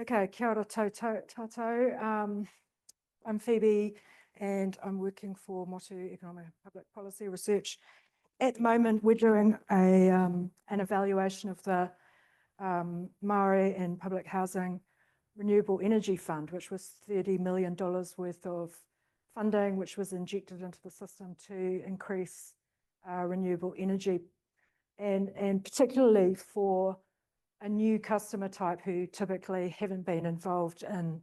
Okay, kia ora tātou. I'm Phoebe and I'm working for Motu Economic and Public Policy Research. At the moment, we're doing an evaluation of the Maori and Public Housing Renewable Energy Fund, which was $30 million worth of funding, which was injected into the system to increase renewable energy, and particularly for a new customer type who typically haven't been involved in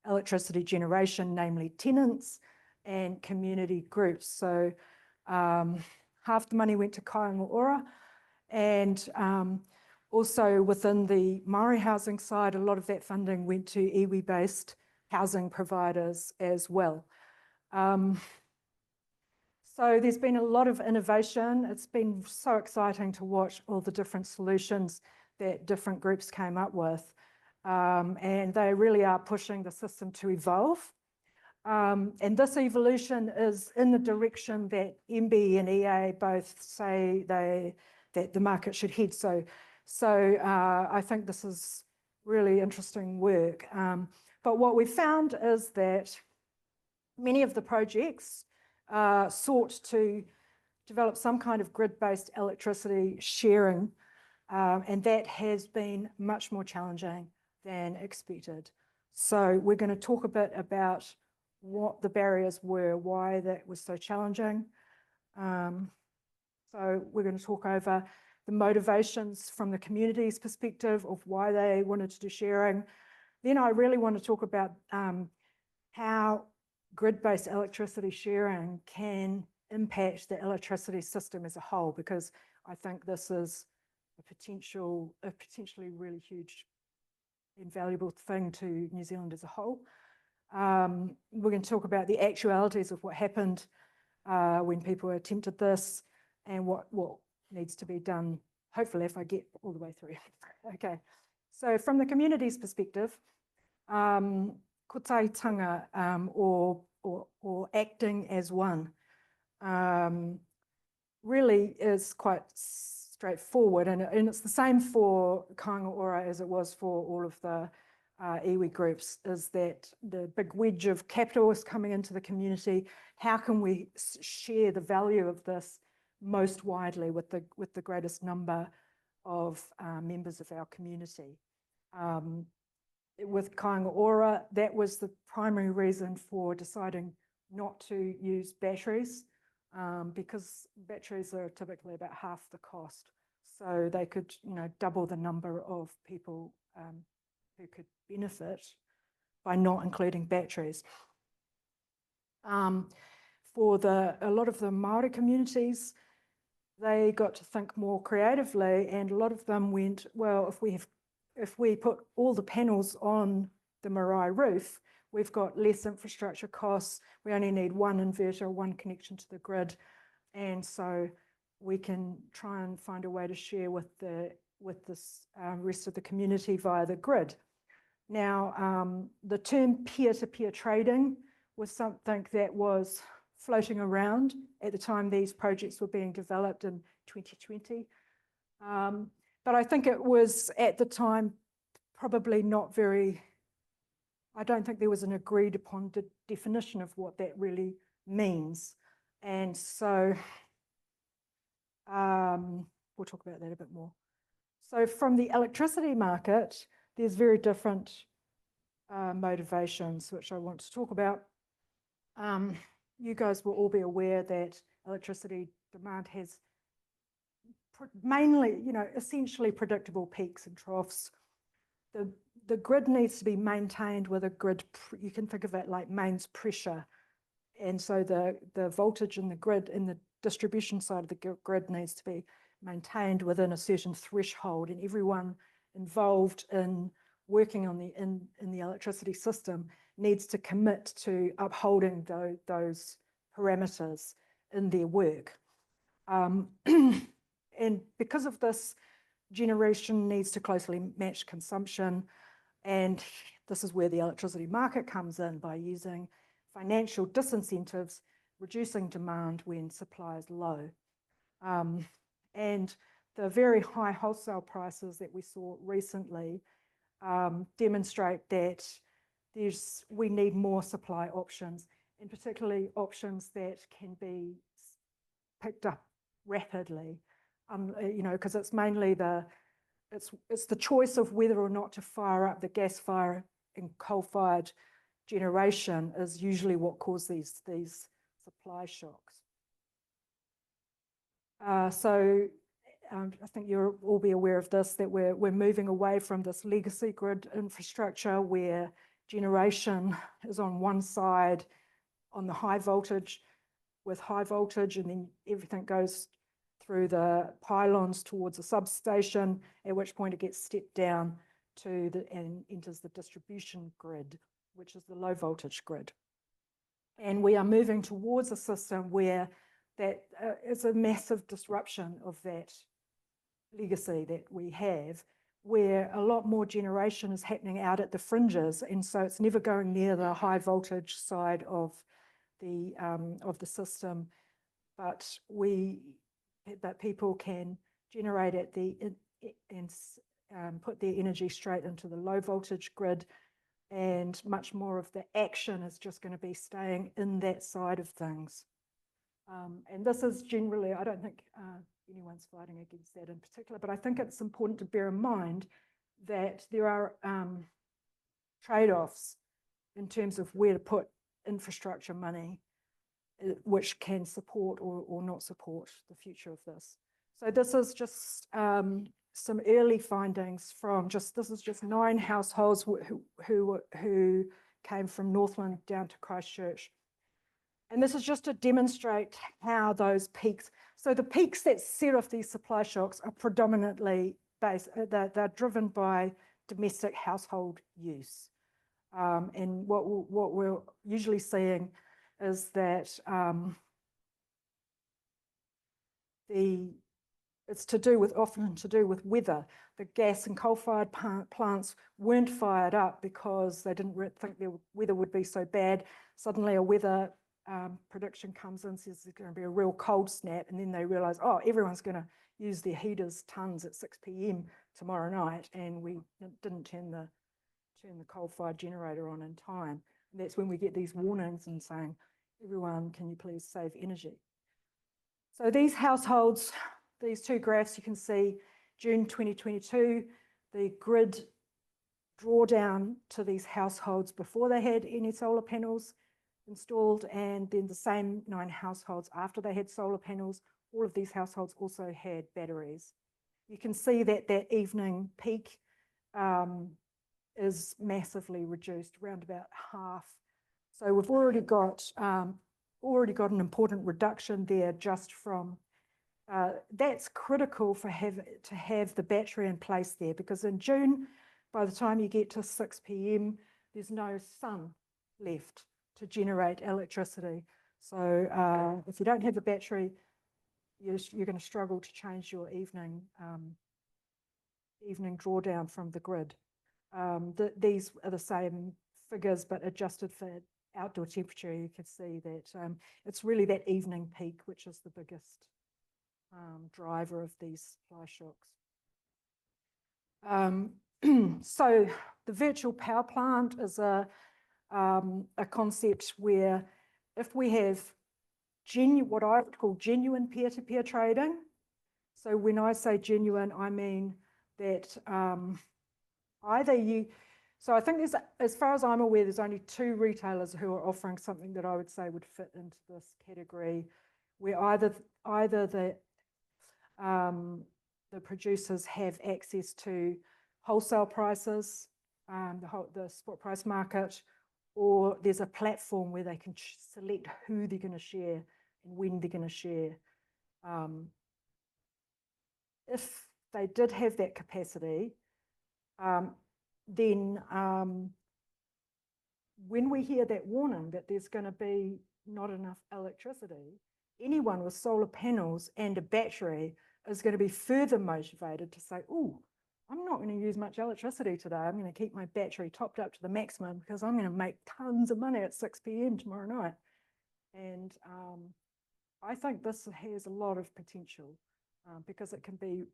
electricity generation, namely tenants and community groups. So half the money went to Aotearoa, and also within the Maori housing side, a lot of that funding went to iwi-based housing providers as well. So there's been a lot of innovation. It's been so exciting to watch all the different solutions that different groups came up with. And they really are pushing the system to evolve. And this evolution is in the direction that MB and EA both say that the market should head. So I think this is really interesting work. But what we found is that many of the projects sought to develop some kind of grid-based electricity sharing, and that has been much more challenging than expected. So we're going to talk a bit about what the barriers were, why that was so challenging. So we're going to talk over the motivations from the community's perspective of why they wanted to do sharing. Then I really want to talk about how grid-based electricity sharing can impact the electricity system as a whole, because I think this is a potentially really huge and valuable thing to New Zealand as a whole. We're going to talk about the actualities of what happened when people attempted this and what needs to be done, hopefully, if I get all the way through. Okay, so from the community's perspective, kotaitanga, or acting as one, really is quite straightforward, and it's the same for Aotearoa as it was for all of the iwi groups, is that the big wedge of capital is coming into the community. How can we share the value of this most widely with the greatest number of members of our community? With Aotearoa, that was the primary reason for deciding not to use batteries, because batteries are typically about half the cost. So they could, double the number of people who could benefit by not including batteries. For a lot of the Māori communities, they got to think more creatively, and a lot of them went, well, if we put all the panels on the marae roof, we've got less infrastructure costs. We only need one inverter, one connection to the grid, and so we can try and find a way to share with this rest of the community via the grid. Now, the term peer-to-peer trading was something that was floating around at the time these projects were being developed in 2020. But I think it was, at the time, probably not very, I don't think there was an agreed upon definition of what that really means. And so we'll talk about that a bit more. So from the electricity market, there's very different motivations, which I want to talk about. You guys will all be aware that electricity demand has mainly, essentially predictable peaks and troughs. The grid needs to be maintained with a grid, you can think of it like mains pressure. And so the voltage in the grid, in the distribution side of the grid, needs to be maintained within a certain threshold, and everyone involved in working on in the electricity system needs to commit to upholding those parameters in their work. And because of this, generation needs to closely match consumption, and this is where the electricity market comes in, by using financial disincentives, reducing demand when supply is low. And the very high wholesale prices that we saw recently demonstrate that we need more supply options, and particularly options that can be picked up rapidly, because it's mainly it's the choice of whether or not to fire up the gas fire and coal-fired generation is usually what causes these supply shocks. I think you'll all be aware of this, that we're moving away from this legacy grid infrastructure where generation is on one side on the high voltage with high voltage, and then everything goes through the pylons towards a substation, at which point it gets stepped down and enters the distribution grid, which is the low voltage grid. And we are moving towards a system where that is a massive disruption of that legacy that we have, where a lot more generation is happening out at the fringes, and so it's never going near the high voltage side of the system, but people can generate at and put their energy straight into the low voltage grid, and much more of the action is just going to be staying in that side of things. And this is generally, I don't think anyone's fighting against that in particular, but I think it's important to bear in mind that there are trade-offs in terms of where to put infrastructure money, which can support or not support the future of this. So this is just some early findings from this is just 9 households who came from Northland down to Christchurch. And this is just to demonstrate how those peaks, so the peaks that set off these supply shocks are predominantly they're driven by domestic household use. And what we're usually seeing is that it's often to do with weather. The gas and coal-fired plants weren't fired up because they didn't think the weather would be so bad. Suddenly a weather prediction comes in, says there's going to be a real cold snap, and then they realize, oh, everyone's going to use their heaters tons at 6 p.m. tomorrow night, and we didn't turn the coal-fired generator on in time. And that's when we get these warnings and saying, everyone, can you please save energy? So these households, these 2 graphs, you can see June 2022, the grid drawdown to these households before they had any solar panels installed, and then the same 9 households after they had solar panels. All of these households also had batteries. You can see that that evening peak is massively reduced, around about half. So we've already got an important reduction there just from that's critical to have the battery in place there, because in June, by the time you get to 6 p.m, there's no sun left to generate electricity. So if you don't have a battery, you're going to struggle to change your evening drawdown from the grid. These are the same figures, but adjusted for outdoor temperature. You can see that it's really that evening peak which is the biggest driver of these supply shocks. So the virtual power plant is a concept where if we have what I would call genuine peer-to-peer trading. So when I say genuine, I mean that so I think as far as I'm aware, there's only 2 retailers who are offering something that I would say would fit into this category, where either the producers have access to wholesale prices, the spot price market, or there's a platform where they can select who they're going to share and when they're going to share. If they did have that capacity, then when we hear that warning that there's going to be not enough electricity, anyone with solar panels and a battery is going to be further motivated to say, oh, I'm not going to use much electricity today. I'm going to keep my battery topped up to the maximum because I'm going to make tons of money at 6 p.m. tomorrow night. And I think this has a lot of potential because it can be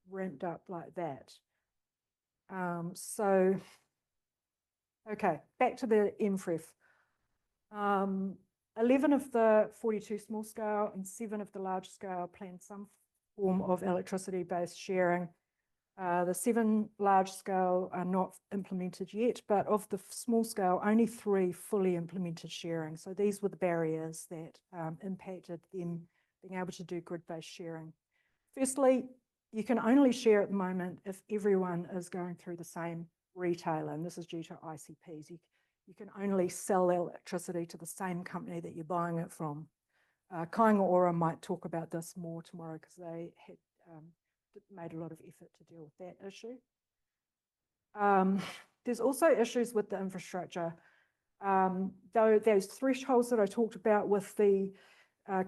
ramped up like that. Okay, back to the MFREF. 11 of the 42 small scale and 7 of the large scale plan some form of electricity-based sharing. The 7 large scale are not implemented yet, but of the small scale, only 3 fully implemented sharing. So these were the barriers that impacted them being able to do grid-based sharing. Firstly, you can only share at the moment if everyone is going through the same retailer, and this is due to ICPs. You can only sell electricity to the same company that you're buying it from. Aotearoa might talk about this more tomorrow because they had made a lot of effort to deal with that issue. There's also issues with the infrastructure. Though those thresholds that I talked about with the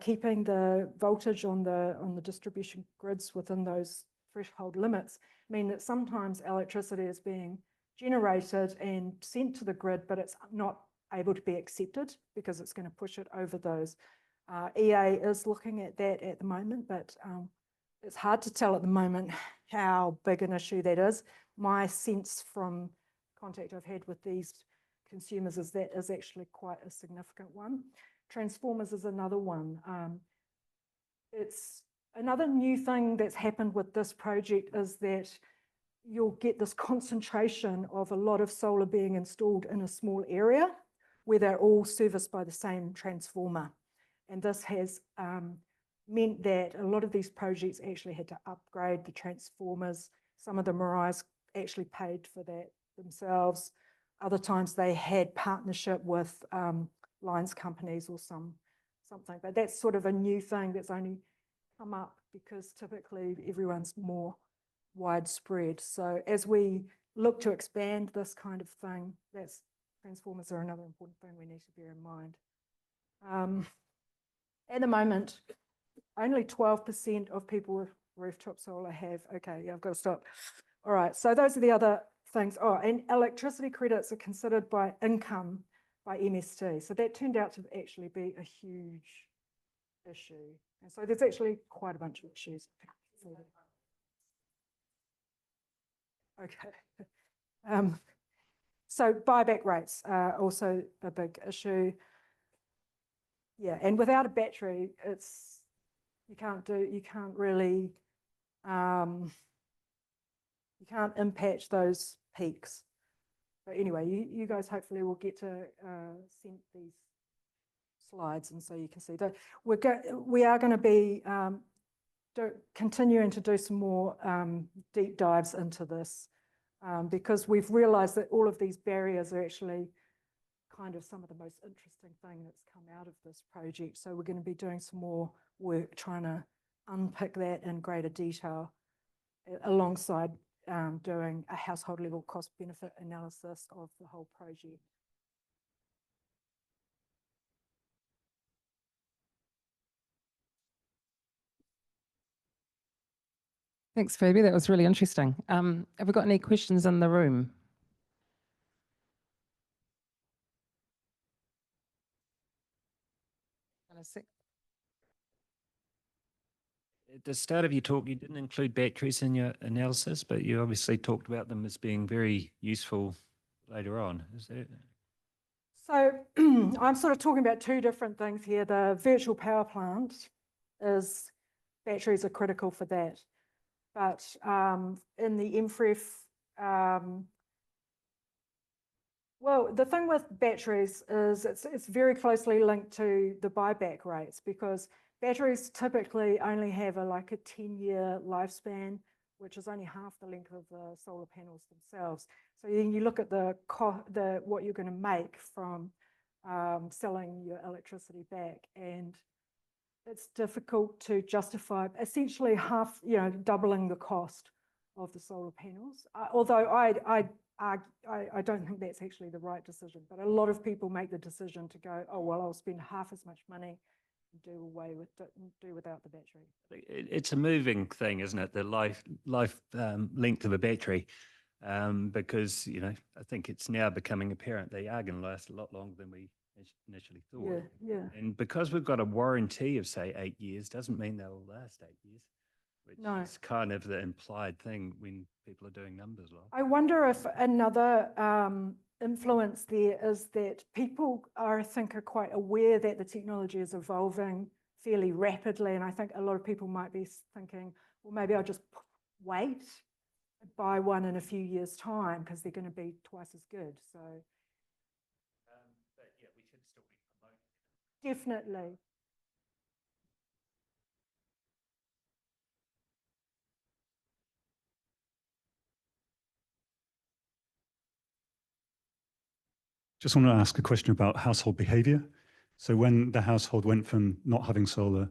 keeping the voltage on the distribution grids within those threshold limits mean that sometimes electricity is being generated and sent to the grid, but it's not able to be accepted because it's going to push it over those. EA is looking at that at the moment, but it's hard to tell at the moment how big an issue that is. My sense from contact I've had with these consumers is that is actually quite a significant one. Transformers is another one. It's another new thing that's happened with this project is that you'll get this concentration of a lot of solar being installed in a small area where they're all serviced by the same transformer. And this has meant that a lot of these projects actually had to upgrade the transformers. Some of the Mariah's actually paid for that themselves. Other times they had partnership with lines companies or something, but that's sort of a new thing that's only come up because typically everyone's more widespread. So as we look to expand this kind of thing, transformers are another important thing we need to bear in mind. At the moment, only 12% of people with rooftop solar have, okay, yeah, I've got to stop. All right, so those are the other things. Oh, and electricity credits are considered by income by MST. So that turned out to actually be a huge issue. And so there's actually quite a bunch of issues. Okay. So buyback rates are also a big issue. Yeah, and without a battery, you can't really, you can't impact those peaks. But anyway, you guys hopefully will get to send these slides, and so you can see that we are going to be continuing to do some more deep dives into this because we've realized that all of these barriers are actually kind of some of the most interesting thing that's come out of this project. So we're going to be doing some more work trying to unpick that in greater detail alongside doing a household level cost benefit analysis of the whole project. Thanks, Phoebe. That was really interesting. Have we got any questions in the room? At the start of your talk, you didn't include batteries in your analysis, but you obviously talked about them as being very useful later on. Is that? So I'm sort of talking about two different things here. The virtual power plant is, batteries are critical for that. But in the MFREF, well, the thing with batteries is it's very closely linked to the buyback rates because batteries typically only have a 10-year lifespan, which is only half the length of the solar panels themselves. So then you look at what you're going to make from selling your electricity back, and it's difficult to justify essentially doubling the cost of the solar panels. Although I don't think that's actually the right decision, but a lot of people make the decision to go, oh, well, I'll spend half as much money and do without the battery. It's a moving thing, isn't it? The life length of a battery, because, I think it's now becoming apparent they are going to last a lot longer than we initially thought. Yeah. And because we've got a warranty of, say, 8 years, doesn't mean they'll last 8 years. which No. is kind of the implied thing when people are doing numbers like. I wonder if another influence there is that people are, I think, are quite aware that the technology is evolving fairly rapidly. And I think a lot of people might be thinking, well, maybe I'll just wait, buy one in a few years' time because they're going to be twice as good. So But yeah, we should still be promoting. definitely. Just want to ask a question about household behavior. So when the household went from not having solar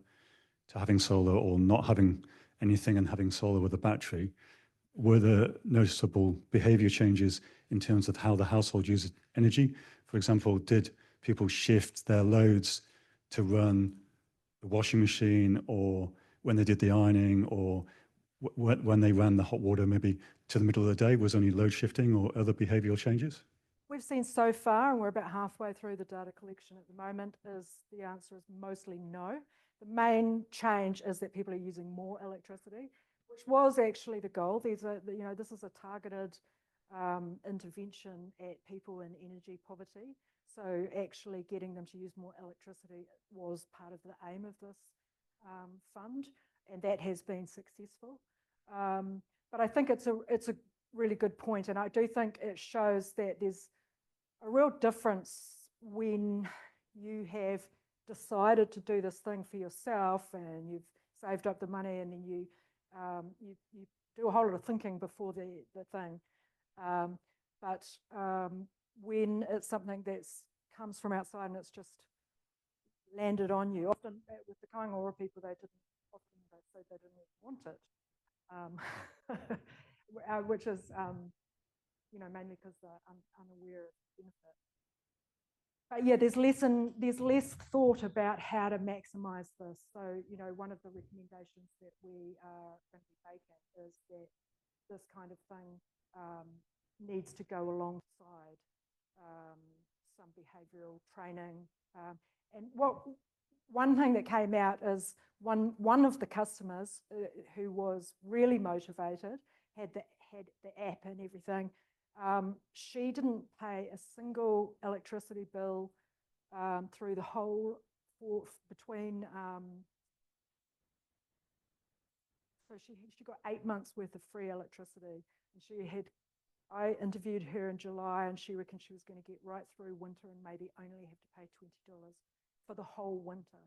to having solar, or not having anything and having solar with a battery, were there noticeable behavior changes in terms of how the household uses energy? For example, did people shift their loads to run the washing machine, or when they did the ironing, or when they ran the hot water maybe to the middle of the day? Was any load shifting or other behavioral changes? We've seen so far, and we're about halfway through the data collection at the moment, is the answer is mostly no. The main change is that people are using more electricity, which was actually the goal. These are, this is a targeted intervention at people in energy poverty. So actually getting them to use more electricity was part of the aim of this fund, and that has been successful. But I think it's a really good point, and I do think it shows that there's a real difference when you have decided to do this thing for yourself and you've saved up the money, and then you do a whole lot of thinking before the thing. But when it's something that's comes from outside and it's just landed on you, often with the Kaingaroa people, they said they didn't want it, which is mainly because they're unaware of the benefit. But yeah, there's less thought about how to maximise this. So one of the recommendations that we are going to be making is that this kind of thing needs to go alongside some behavioural training. And one thing that came out is one of the customers who was really motivated, had the app and everything. She didn't pay a single electricity bill through the whole between. So she got 8 months worth of free electricity, and I interviewed her in July, and she reckoned she was going to get right through winter and maybe only have to pay $20 for the whole winter.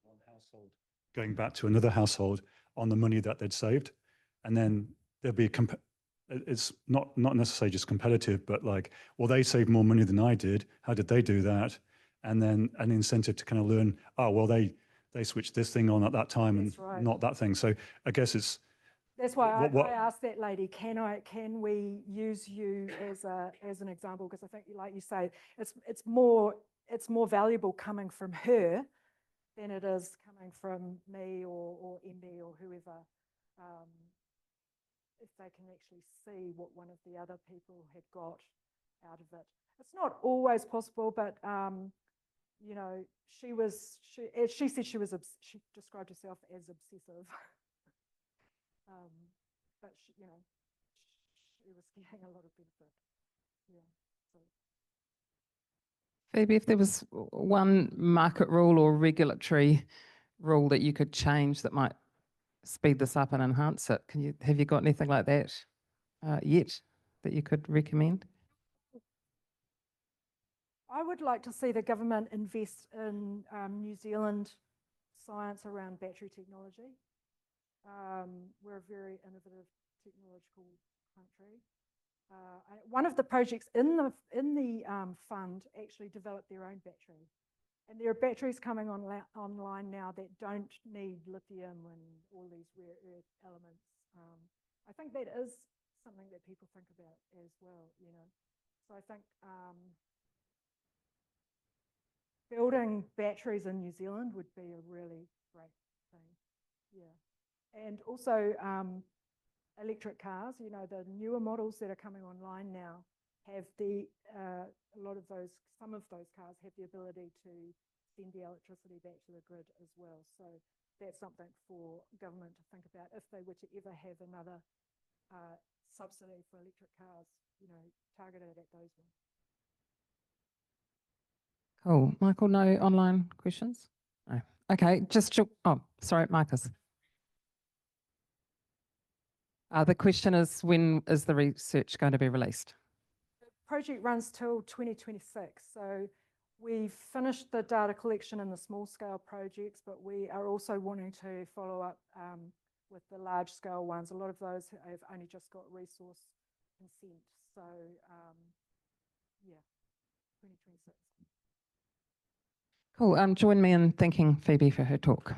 One household going back to another household on the money that they'd saved, and then there'll be it's not necessarily just competitive, but like, well, they saved more money than I did. How did they do that? And then an incentive to kind of learn, oh, well, they switched this thing on at that time. That's and right. Not that thing. So I guess that's why I asked that lady, can we use you as an example? Because I think, like you say, it's more valuable coming from her than it is coming from me or MB or whoever, if they can actually see what one of the other people had got out of it. It's not always possible, but she said she described herself as obsessive. But she was getting a lot of benefit. Yeah. So. Phoebe, if there was one market rule or regulatory rule that you could change that might speed this up and enhance it, have you got anything like that yet that you could recommend? I would like to see the government invest in New Zealand science around battery technology. We're a very innovative technological country. One of the projects in the fund actually developed their own battery, and there are batteries coming online now that don't need lithium and all these rare earth elements. I think that is something that people think about as well. So I think building batteries in New Zealand would be a really great thing. Yeah. And also electric cars, the newer models that are coming online now have some of those cars have the ability to send the electricity back to the grid as well. So that's something for government to think about if they were to ever have another subsidy for electric cars, you know, targeted at those ones. Cool. Michael, no online questions? No. Okay, oh, sorry, Marcus. The question is, when is the research going to be released? The project runs till 2026. So we've finished the data collection in the small scale projects, but we are also wanting to follow up with the large scale ones. A lot of those have only just got resource consent. So yeah, 2026. Cool. Join me in thanking Phoebe for her talk.